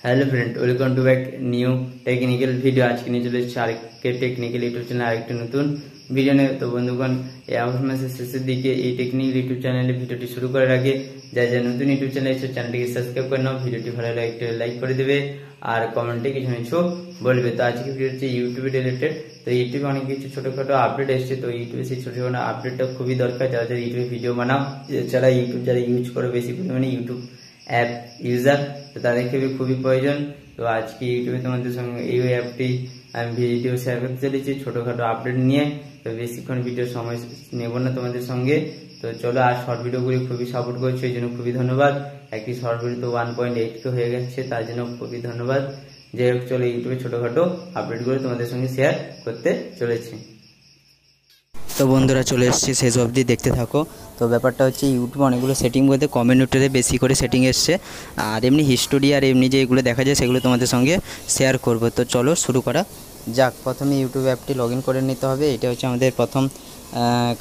Hello friend welcome to back new technical video. আজকে নিয়ে চলে এসেছি আরেকটি টেকনিক্যাল ইউটিউব চ্যানেল আরেকটি নতুন ভিডিও নিয়ে। তো বন্ধুগণ, এই আগস্ট মাসের শেষের দিকে এই টেকনিক্যাল ইউটিউব চ্যানেলে ভিডিওটি শুরু করার আগে যা নতুন ইউটিউব চ্যানেল এসে চ্যানেলটিকে সাবস্ক্রাইব করে নাও, ভিডিওটি ভালো লাগলে একটু লাইক করে দেবে আর কমেন্টে কিছু কিছু বলবে। তো আজকে ভিডিও হচ্ছে ইউটিউবে রিলেটেড। তো ইউটিউবে অনেক কিছু ছোটখাটো আপডেট এসছে। তো ইউটিউবে সেই ছোটখাটো আপডেটটা খুবই দরকার যারা যারা ইউটিউবে ভিডিও বানাও, যারা ইউটিউব যারা ইউজ করে বেশি পরিমাণে ইউটিউব অ্যাপ ইউজার, তো তাদের খুবই প্রয়োজন। তো আজকে ইউটিউবে তোমাদের সঙ্গে এই অ্যাপটি আমি ভিডিও শেয়ার করতে চলেছি ছোটখাটো আপডেট নিয়ে। তো বেশিক্ষণ ভিডিও সময় নেব না তোমাদের সঙ্গে। তো চলো, আর শর্ট ভিডিওগুলি খুবই সাপোর্ট করছো, এই জন্য খুবই ধন্যবাদ। একটি শর্ট ভিডিও তো 1.8K হয়ে গেছে, তার জন্য খুবই ধন্যবাদ। যাই হোক, চলো ইউটিউবে ছোটখাটো আপডেটগুলো তোমাদের সঙ্গে শেয়ার করতে চলেছি। তো বন্ধুরা, চলে এসেছি, শেষ অবধি দেখতে থাকো। তো ব্যাপারটা হচ্ছে ইউটিউবে অনেকগুলো সেটিং বলতে কমিউনিটিতে বেশি করে সেটিং এসছে, আর এমনি হিস্টোরি আর এমনি যেগুলো দেখা যায় সেগুলো তোমাদের সঙ্গে শেয়ার করব। তো চলো শুরু করা যাক। প্রথমে ইউটিউব অ্যাপটি লগ ইন করে নিতে হবে, এটা হচ্ছে আমাদের প্রথম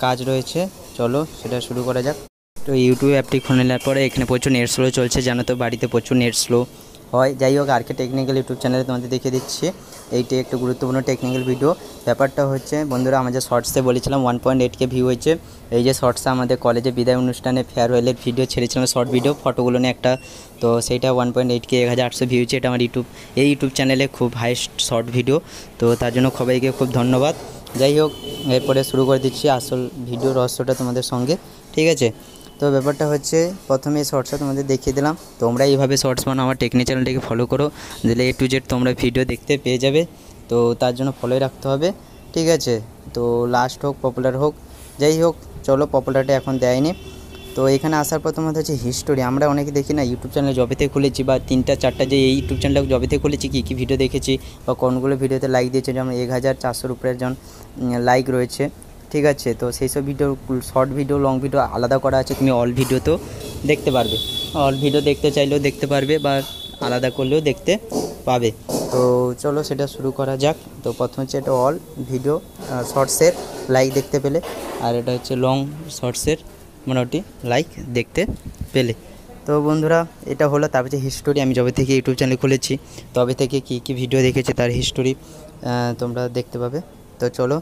কাজ রয়েছে। চলো সেটা শুরু করা যাক। তো ইউটিউব অ্যাপটি খুলে নেওয়ার পরে এখানে প্রচুর নেট স্লো চলছে, জানো তো বাড়িতে প্রচুর নেট স্লো হয়। যাই হোক, আরকে টেকনিক্যাল ইউটিউব চ্যানেলে তোমাদের দেখিয়ে দিচ্ছি, এইটি একটু গুরুত্বপূর্ণ টেকনিক্যাল ভিডিও। ব্যাপারটা হচ্ছে বন্ধুরা, আমাদের শর্টসে বলেছিলাম 1.8K ভিউ হয়েছে। এই যে শর্টসে আমাদের কলেজে বিদায় অনুষ্ঠানে ফেয়ারওয়েলের ভিডিও ছেড়েছিলাম, শর্ট ভিডিও ফটোগুলো নিয়ে একটা। তো সেইটা 1.8K 1800 ভিউ হয়েছে। এটা আমার ইউটিউব চ্যানেলে খুব হাইস্ট শর্ট ভিডিও, তো তার জন্য সবাইকে খুব ধন্যবাদ। যাই হোক, এরপরে শুরু করে দিচ্ছি আসল ভিডিও রহস্যটা তোমাদের সঙ্গে, ঠিক আছে? তো ব্যাপারটা হচ্ছে প্রথমে এই শর্টসটা তোমাদের দেখিয়ে দিলাম। তোমরা এইভাবে শর্টস বানাও, আমার টেকনিক চ্যানেলটাকে ফলো করো, দিলে A to Z তোমরা ভিডিও দেখতে পেয়ে যাবে। তো তার জন্য ফলোই রাখতে হবে, ঠিক আছে? তো লাস্ট হোক পপুলার হোক, যাই হোক, চলো পপুলারটা এখন দেয়নি। তো এখানে আসার পর তোমাদের হচ্ছে হিস্টোরি। আমরা অনেকে দেখি না ইউটিউব চ্যানেল জবেতে খুলেছি বা 3টা 4টা যে এই ইউটিউব চ্যানেলটা জবেতে খুলেছি কী ভিডিও দেখেছি বা কোনগুলো ভিডিওতে লাইক দিয়েছে, যেমন 1400 উপরে জন লাইক রয়েছে, ঠিক আছে? তো সেই সব video, short video, long video আলাদা করা আছে, তুমি অল ভিডিও তো দেখতে পারবে। অল ভিডিও দেখতে চাইলেও দেখতে পারবে বা আলাদা করলেও দেখতে পাবে। তো চলো সেটা শুরু করা যাক। তো প্রথম হচ্ছে এটা অল ভিডিও শর্টসের লাইক দেখতে পেলে, আর এটা হচ্ছে লং শর্টসের মোটামুটি লাইক দেখতে পেলে। তো বন্ধুরা, এটা হলো। তারপর যে হিস্টোরি, আমি যবে থেকে ইউটিউব চ্যানেল খুলেছি তবে থেকে কী ভিডিও দেখেছি তার হিস্টোরি তোমরা দেখতে পাবে। তো চলো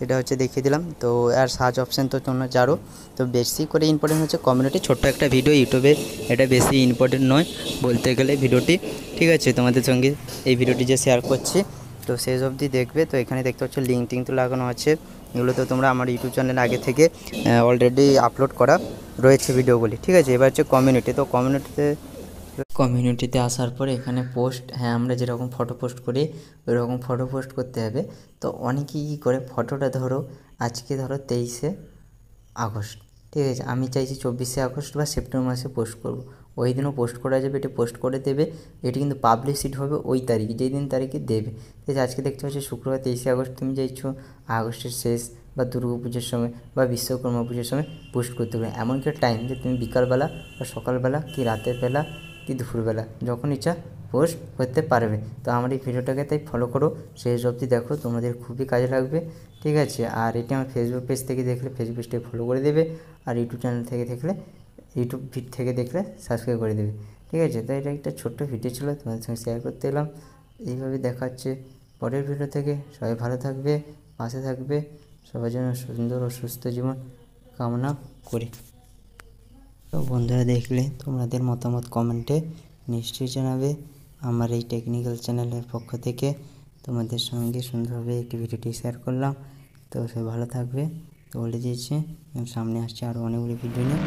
সেটা হচ্ছে দেখিয়ে দিলাম। তো আর সার্চ অপশান তো তোমরা জানো। তো বেশি করে ইম্পর্টেন্ট হচ্ছে কমিউনিটি, ছোট্ট একটা ভিডিও ইউটিউবে, এটা বেশি ইম্পর্টেন্ট নয় বলতে গেলে ভিডিওটি, ঠিক আছে? তোমাদের সঙ্গে এই ভিডিওটি যে শেয়ার করছি, তো শেষ অবধি দেখবে। তো এখানে দেখতে পাচ্ছ লিঙ্ক টিঙ্ক তো লাগানো আছে, এগুলো তো তোমরা আমার ইউটিউব চ্যানেলে আগে থেকে অলরেডি আপলোড করা রয়েছে ভিডিওগুলি, ঠিক আছে? এবার হচ্ছে কমিউনিটি। তো কমিউনিটিতে আসার পরে এখানে পোস্ট, হ্যাঁ আমরা যেরকম ফটো পোস্ট করি ওই রকম ফটো পোস্ট করতে হবে। তো অনেকেই কী করে, ফটোটা ধরো আজকে ধরো 23শে আগস্ট, ঠিক আছে? আমি চাইছি 24শে আগস্ট বা সেপ্টেম্বর মাসে পোস্ট করব, ওই দিনও পোস্ট করা যাবে। এটি পোস্ট করে দেবে, এটি কিন্তু পাবলিসিটি হবে ওই তারিখে, যেই দিন তারিখে দেবে, ঠিক আছে? আজকে দেখতে পাচ্ছি শুক্রবার 23শে আগস্ট, তুমি চাইছো আগস্টের শেষ বা দুর্গা পুজোর সময় বা বিশ্বকর্মা পুজোর সময় পোস্ট করতে পারবে। এমন কি টাইম যে তুমি বিকালবেলা বা সকালবেলা কি রাতের বেলা কি দুপুরবেলা যখন ইচ্ছা পোস্ট করতে পারবে। তো আমার এই ভিডিওটাকে তাই ফলো করো, শেষ অবধি দেখো, তোমাদের খুবই কাজে লাগবে, ঠিক আছে? আর এটি আমার ফেসবুক পেজ থেকে দেখলে ফেসবুক পেজটাকে ফলো করে দেবে, আর ইউটিউব চ্যানেল থেকে দেখলে ইউটিউব ভিড থেকে দেখলে সাবস্ক্রাইব করে দেবে, ঠিক আছে? তো এটা একটা ছোট্ট ভিডিও ছিল, তোমাদের সঙ্গে শেয়ার করতে এলাম। এইভাবে দেখা হচ্ছে পরের ভিডিও থেকে। সবাই ভালো থাকবে, পাশে থাকবে, সবার জন্য সুন্দর ও সুস্থ জীবন কামনা করি। তো বন্ধুরা, দেখলে তোমাদের মতামত কমেন্টে নিশ্চয়ই জানাবে। আমার এই টেকনিক্যাল চ্যানেলের পক্ষ থেকে তোমাদের সঙ্গে সুন্দরভাবে একটি ভিডিওটি শেয়ার করলাম। তো সবাই ভালো থাকবে, তো বলে দিয়েছি। সামনে আসছে আরও অনেকগুলি ভিডিও নিয়ে।